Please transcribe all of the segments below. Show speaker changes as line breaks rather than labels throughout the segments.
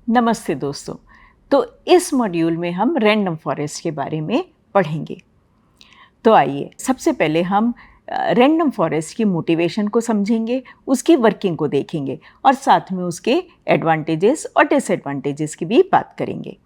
नमस्ते दोस्तों। तो इस मॉड्यूल में हम रैंडम फॉरेस्ट के बारे में पढ़ेंगे। तो आइए सबसे पहले हम रैंडम फॉरेस्ट की मोटिवेशन को समझेंगे, उसकी वर्किंग को देखेंगे और साथ में उसके एडवांटेजेस और डिसएडवांटेजेस की भी बात करेंगे।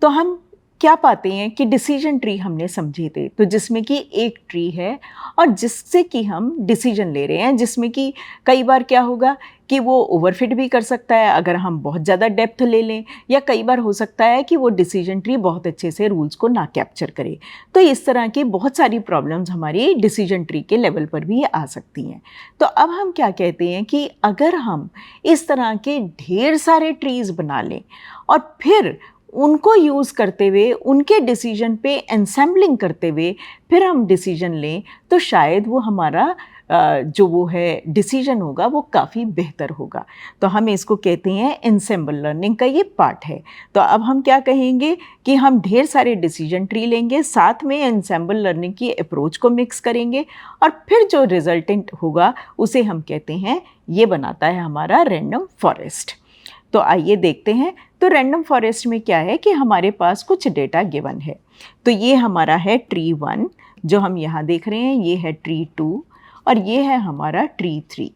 तो हम क्या पाते हैं कि डिसीजन ट्री हमने समझे थे, तो जिसमें कि एक ट्री है और जिससे कि हम डिसीजन ले रहे हैं, जिसमें कि कई बार क्या होगा कि वो ओवरफिट भी कर सकता है अगर हम बहुत ज़्यादा डेप्थ ले लें, या कई बार हो सकता है कि वो डिसीजन ट्री बहुत अच्छे से रूल्स को ना कैप्चर करे। तो इस तरह की बहुत सारी प्रॉब्लम्स हमारी डिसीजन ट्री के लेवल पर भी आ सकती हैं। तो अब हम क्या कहते हैं कि अगर हम इस तरह के ढेर सारे ट्रीज़ बना लें और फिर उनको यूज़ करते हुए उनके डिसीजन पे एंसेंबलिंग करते हुए फिर हम डिसीजन लें, तो शायद वो हमारा जो वो है डिसीजन होगा वो काफ़ी बेहतर होगा। तो हम इसको कहते हैं एंसेंबल लर्निंग का ये पार्ट है। तो अब हम क्या कहेंगे कि हम ढेर सारे डिसीजन ट्री लेंगे, साथ में एंसेंबल लर्निंग की अप्रोच को मिक्स करेंगे और फिर जो रिजल्टेंट होगा उसे हम कहते हैं, ये बनाता है हमारा रैंडम फॉरेस्ट। तो आइए देखते हैं। तो रैंडम फॉरेस्ट में क्या है कि हमारे पास कुछ डेटा गिवन है। तो ये हमारा है ट्री 1 जो हम यहाँ देख रहे हैं, ये है ट्री 2 और ये है हमारा ट्री 3।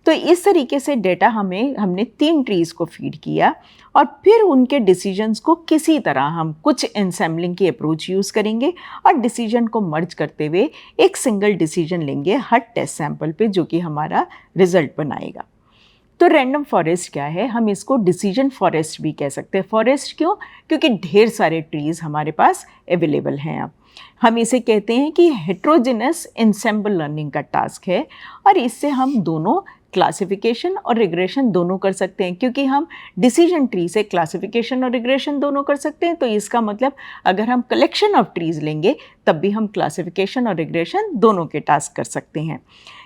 तो इस तरीके से डेटा हमने 3 ट्रीज़ को फीड किया और फिर उनके डिसीजंस को किसी तरह हम कुछ एनसेम्बलिंग की अप्रोच यूज़ करेंगे और डिसीजन को मर्ज करते हुए एक सिंगल डिसीजन लेंगे हर टेस्ट सैंपल पे, जो कि हमारा रिजल्ट बनाएगा। तो रैंडम फॉरेस्ट क्या है, हम इसको डिसीजन फॉरेस्ट भी कह सकते हैं। फॉरेस्ट क्यों? क्योंकि ढेर सारे ट्रीज़ हमारे पास अवेलेबल हैं। अब हम इसे कहते हैं कि हेट्रोजेनस एंसेंबल लर्निंग का टास्क है और इससे हम दोनों क्लासिफिकेशन और रिग्रेशन दोनों कर सकते हैं। क्योंकि हम डिसीजन ट्री से क्लासिफिकेशन और रिग्रेशन दोनों कर सकते हैं, तो इसका मतलब अगर हम कलेक्शन ऑफ ट्रीज़ लेंगे तब भी हम क्लासिफिकेशन और रिग्रेशन दोनों के टास्क कर सकते हैं।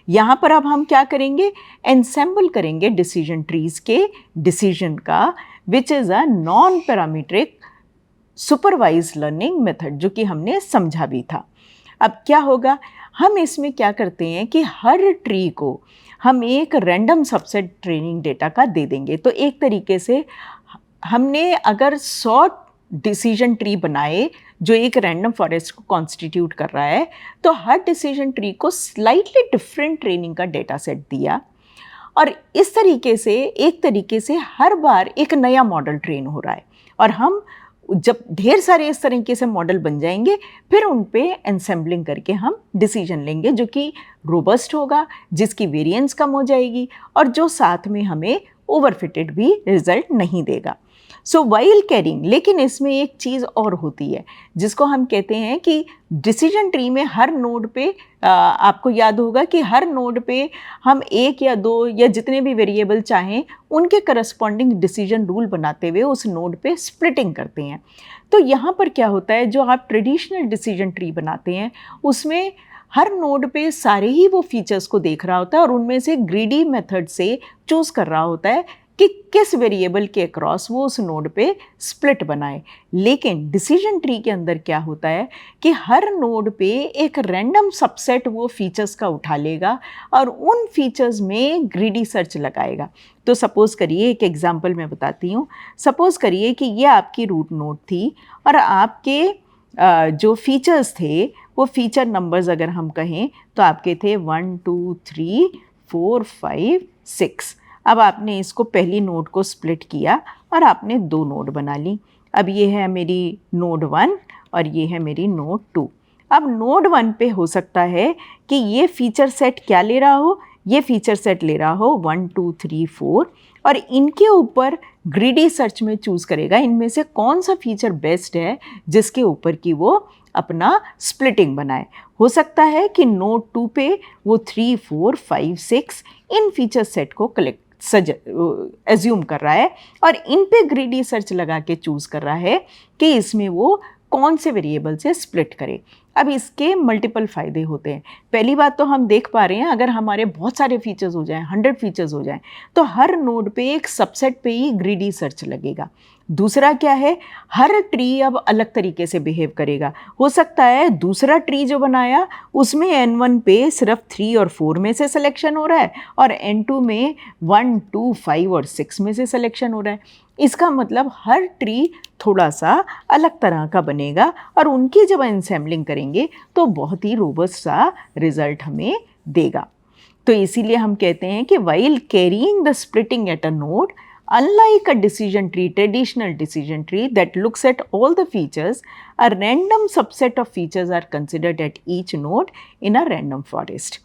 यहाँ पर अब हम क्या करेंगे, एनसेंबल करेंगे डिसीजन ट्रीज़ के डिसीजन का, which is a non parametric supervise learning method, जो कि हमने समझा भी था। अब क्या होगा, हम इसमें क्या करते हैं कि हर ट्री को हम एक रैंडम सबसेट ट्रेनिंग डेटा का दे देंगे। तो एक तरीके से हमने अगर 100 डिसीजन ट्री बनाए जो एक रैंडम फॉरेस्ट को कॉन्स्टिट्यूट कर रहा है, तो हर डिसीजन ट्री को स्लाइटली डिफरेंट ट्रेनिंग का डेटा सेट दिया और इस तरीके से एक तरीके से हर बार एक नया मॉडल ट्रेन हो रहा है। और हम जब ढेर सारे इस तरीके से मॉडल बन जाएंगे, फिर उन पे एनसेंबलिंग करके हम डिसीजन लेंगे जो कि रोबस्ट होगा, जिसकी वेरिएंस कम हो जाएगी और जो साथ में हमें ओवरफिटेड भी रिजल्ट नहीं देगा। सो वाइल कैरिंग, लेकिन इसमें एक चीज़ और होती है जिसको हम कहते हैं कि डिसीजन ट्री में हर नोड पे आपको याद होगा कि हर नोड पे हम 1 या 2 या जितने भी वेरिएबल चाहें उनके करस्पॉन्डिंग डिसीजन रूल बनाते हुए उस नोड पे स्प्लिटिंग करते हैं। तो यहाँ पर क्या होता है, जो आप ट्रेडिशनल डिसीजन ट्री बनाते हैं उसमें हर नोड पे सारे ही वो फीचर्स को देख रहा होता है और उनमें से ग्रीडी मेथड से चूज़ कर रहा होता है कि किस वेरिएबल के अक्रॉस वो उस नोड पे स्प्लिट बनाए। लेकिन डिसीजन ट्री के अंदर क्या होता है कि हर नोड पे एक रैंडम सबसेट वो फीचर्स का उठा लेगा और उन फीचर्स में ग्रीडी सर्च लगाएगा। तो सपोज़ करिए, एक एग्जांपल मैं बताती हूँ। सपोज़ करिए कि ये आपकी रूट नोड थी और आपके जो फीचर्स थे वो फीचर नंबर्स अगर हम कहें तो आपके थे 1 2 3 4 5 6। अब आपने इसको पहली नोड को स्प्लिट किया और आपने 2 नोड बना ली। अब ये है मेरी नोड 1 और ये है मेरी नोड 2। अब नोड 1 पे हो सकता है कि ये फीचर सेट क्या ले रहा हो, ये फीचर सेट ले रहा हो 1 2 3 4 और इनके ऊपर ग्रीडी सर्च में चूज़ करेगा इनमें से कौन सा फीचर बेस्ट है जिसके ऊपर की वो अपना स्प्लिटिंग बनाए। हो सकता है कि नोड 2 पे वो 3 4 5 6 इन फीचर सेट को एज्यूम कर रहा है और इन पे ग्रीडी सर्च लगा के चूज़ कर रहा है कि इसमें वो कौन से वेरिएबल से स्प्लिट करे। अब इसके मल्टीपल फ़ायदे होते हैं। पहली बात तो हम देख पा रहे हैं, अगर हमारे बहुत सारे फीचर्स हो जाएं, 100 फीचर्स हो जाएं, तो हर नोड पे एक सबसेट पे ही ग्रीडी सर्च लगेगा। दूसरा क्या है, हर ट्री अब अलग तरीके से बिहेव करेगा। हो सकता है दूसरा ट्री जो बनाया उसमें N1 पे सिर्फ 3 और 4 में से सिलेक्शन हो रहा है और N2 में 1, 2, 5 और 6 में से सिलेक्शन हो रहा है। इसका मतलब हर ट्री थोड़ा सा अलग तरह का बनेगा और उनकी जब एनसेम्बलिंग करेंगे तो बहुत ही रोबस्ट सा रिजल्ट हमें देगा। तो इसीलिए हम कहते हैं कि while carrying the splitting at a node, unlike a decision tree, traditional decision tree that looks at all the features, a random subset of features are considered at each node in a random forest.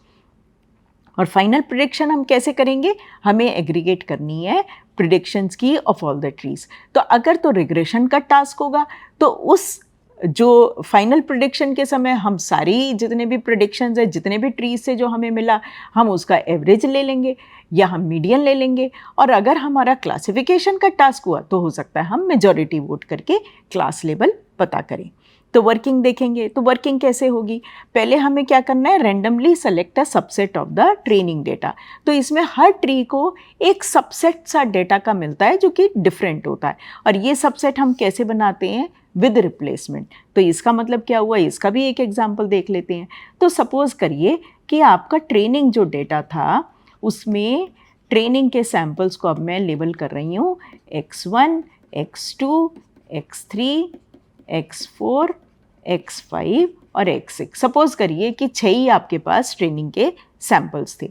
और final prediction हम कैसे करेंगे, हमें aggregate करनी है predictions की of all the trees. तो अगर तो रिग्रेशन का टास्क होगा तो उस जो फाइनल प्रिडिक्शन के समय हम सारी जितने भी प्रिडिक्शंस है, जितने भी ट्रीज से जो हमें मिला, हम उसका एवरेज ले लेंगे या हम मीडियन ले लेंगे। और अगर हमारा क्लासिफिकेशन का टास्क हुआ तो हो सकता है हम मेजॉरिटी वोट करके क्लास लेवल पता करें। तो वर्किंग देखेंगे, तो वर्किंग कैसे होगी, पहले हमें क्या करना है, randomly select a subset of the training data. तो इसमें हर ट्री को एक सबसेट सा डेटा का मिलता है जो कि डिफरेंट होता है, और ये सबसेट हम कैसे बनाते हैं, विद रिप्लेसमेंट। तो इसका मतलब क्या हुआ, इसका भी एक एग्जाम्पल देख लेते हैं। तो सपोज करिए कि आपका ट्रेनिंग जो डेटा था उसमें ट्रेनिंग के सैम्पल्स को अब मैं लेबल कर रही हूँ X1, X2, X3, X4, X5 और X6। सपोज करिए कि 6 ही आपके पास ट्रेनिंग के सैम्पल्स थे।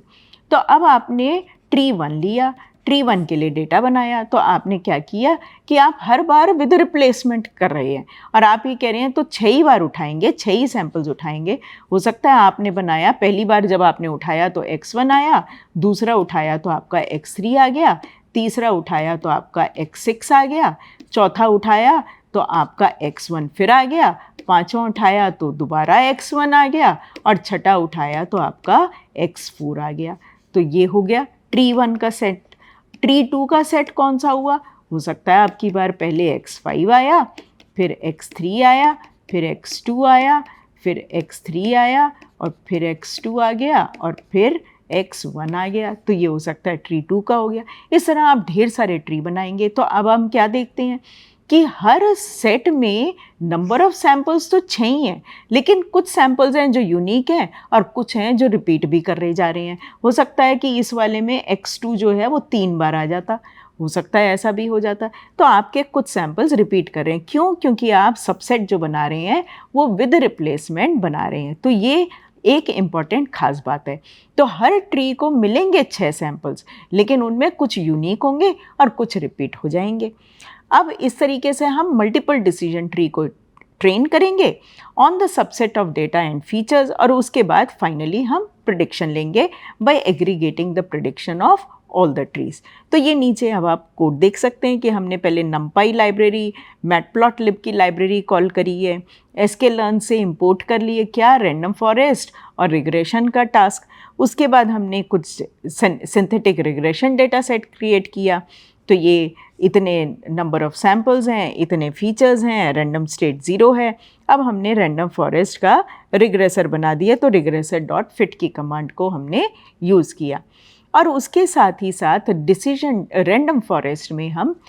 तो अब आपने ट्री 1 लिया, ट्री 1 के लिए डेटा बनाया। तो आपने क्या किया कि आप हर बार विद रिप्लेसमेंट कर रहे हैं और आप ये कह रहे हैं तो 6 ही बार उठाएंगे, 6 ही सैम्पल्स उठाएंगे। हो सकता है आपने बनाया, पहली बार जब आपने उठाया तो X1 आया, दूसरा उठाया तो आपका X3 आ गया, तीसरा उठाया तो आपका X6 आ गया, चौथा उठाया तो आपका X1 फिर आ गया, पांचवा उठाया तो दोबारा X1 आ गया और छठा उठाया तो आपका X4 आ गया। तो ये हो गया ट्री 1 का सेट। ट्री 2 का सेट कौन सा हुआ, हो सकता है आपकी बार पहले X5 आया, फिर X3 आया, फिर X2 आया, फिर X3 आया और फिर X2 आ गया और फिर X1 आ गया। तो ये हो सकता है ट्री 2 का हो गया। इस तरह आप ढेर सारे ट्री बनाएंगे। तो अब हम क्या देखते हैं कि हर सेट में नंबर ऑफ सैम्पल्स तो 6 ही हैं, लेकिन कुछ सैम्पल्स हैं जो यूनिक हैं और कुछ हैं जो रिपीट भी कर रहे जा रहे हैं। हो सकता है कि इस वाले में X2 जो है वो 3 बार आ जाता, हो सकता है ऐसा भी हो जाता। तो आपके कुछ सैम्पल्स रिपीट कर रहे हैं, क्यों, क्योंकि आप सबसेट जो बना रहे हैं वो विद रिप्लेसमेंट बना रहे हैं। तो ये एक इम्पॉर्टेंट खास बात है। तो हर ट्री को मिलेंगे 6 सैम्पल्स, लेकिन उनमें कुछ यूनिक होंगे और कुछ रिपीट हो जाएंगे। अब इस तरीके से हम मल्टीपल डिसीजन ट्री को ट्रेन करेंगे on the subset of data and features, और उसके बाद फाइनली हम प्रिडिक्शन लेंगे by aggregating the prediction of all the trees. तो ये नीचे अब आप कोड देख सकते हैं कि हमने पहले numpy लाइब्रेरी, मैटप्लॉटलिब की लाइब्रेरी कॉल करी है, sklearn से इंपोर्ट कर लिए क्या, रैंडम फॉरेस्ट और रिग्रेशन का टास्क। उसके बाद हमने कुछ synthetic regression data set create किया। तो ये इतने नंबर ऑफ सैम्पल्स हैं, इतने फीचर्स हैं, रैंडम स्टेट 0 है। अब हमने रैंडम फॉरेस्ट का रिग्रेसर बना दिया। तो रिग्रेसर डॉट फिट की कमांड को हमने यूज़ किया और उसके साथ ही साथ डिसीजन रैंडम फॉरेस्ट में हम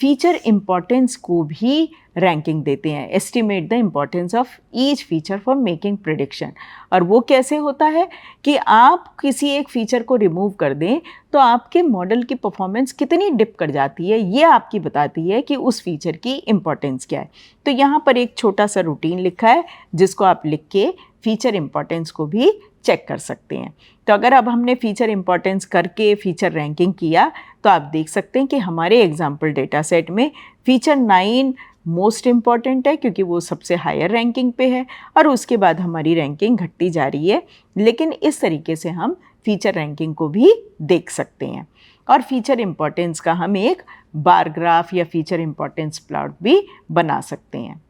फीचर इम्पॉर्टेंस को भी रैंकिंग देते हैं, estimate the importance of each feature for making prediction. और वो कैसे होता है कि आप किसी एक फीचर को रिमूव कर दें तो आपके मॉडल की परफॉर्मेंस कितनी डिप कर जाती है, ये आपकी बताती है कि उस फीचर की इम्पॉर्टेंस क्या है। तो यहाँ पर एक छोटा सा रूटीन लिखा है जिसको आप लिख के फीचर इम्पॉर्टेंस को भी चेक कर सकते हैं। तो अगर अब हमने फीचर इम्पॉर्टेंस करके फीचर रैंकिंग किया तो आप देख सकते हैं कि हमारे एग्जाम्पल डेटा सेट में फीचर 9 मोस्ट इम्पॉर्टेंट है क्योंकि वो सबसे हायर रैंकिंग पे है, और उसके बाद हमारी रैंकिंग घटती जा रही है। लेकिन इस तरीके से हम फीचर रैंकिंग को भी देख सकते हैं और फीचर इम्पॉर्टेंस का हम एक बार ग्राफ या फीचर इम्पॉर्टेंस प्लॉट भी बना सकते हैं।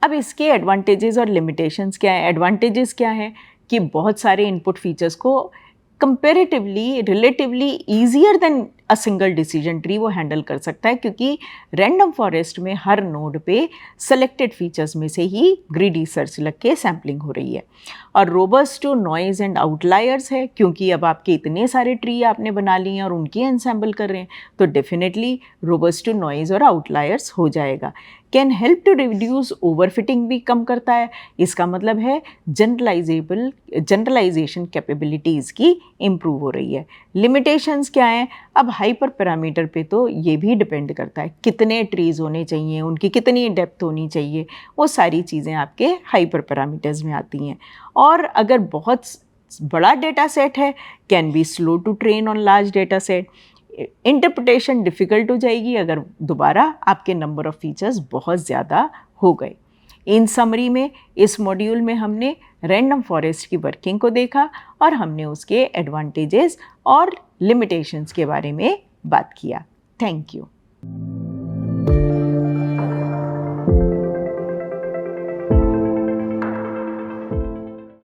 अब इसके एडवांटेजेस और लिमिटेशंस क्या है। एडवांटेजेस क्या है कि बहुत सारे इनपुट फीचर्स को comparatively relatively easier than a single decision tree वो हैंडल कर सकता है, क्योंकि रैंडम फॉरेस्ट में हर नोड पे सेलेक्टेड फीचर्स में से ही ग्रीडी सर्च लग के सैम्पलिंग हो रही है। और robust to noise and outliers है, क्योंकि अब आपके इतने सारे ट्री आपने बना लिए हैं और उनकी एनसैम्बल कर रहे हैं, तो डेफिनेटली रोबस्ट टू नॉइज़ और आउटलायर्स हो जाएगा। Can help to reduce overfitting भी कम करता है, इसका मतलब है जनरलाइजेशन कैपेबिलिटीज़ की इम्प्रूव हो रही है। लिमिटेशंस क्या हैं? अब हाइपर पैरामीटर पे तो ये भी डिपेंड करता है कितने ट्रीज़ होने चाहिए, उनकी कितनी डेप्थ होनी चाहिए, वो सारी चीज़ें आपके हाइपर पैरामीटर्स में आती हैं। और अगर बहुत बड़ा डेटा सेट है, can be slow to train on large data set, interpretation difficult हो जाएगी अगर दोबारा आपके नंबर ऑफ़ फीचर्स बहुत ज़्यादा हो गए। इन समरी में इस मॉड्यूल में हमने रैंडम फॉरेस्ट की वर्किंग को देखा और हमने उसके एडवांटेजेस और लिमिटेशंस के बारे में बात किया। Thank you.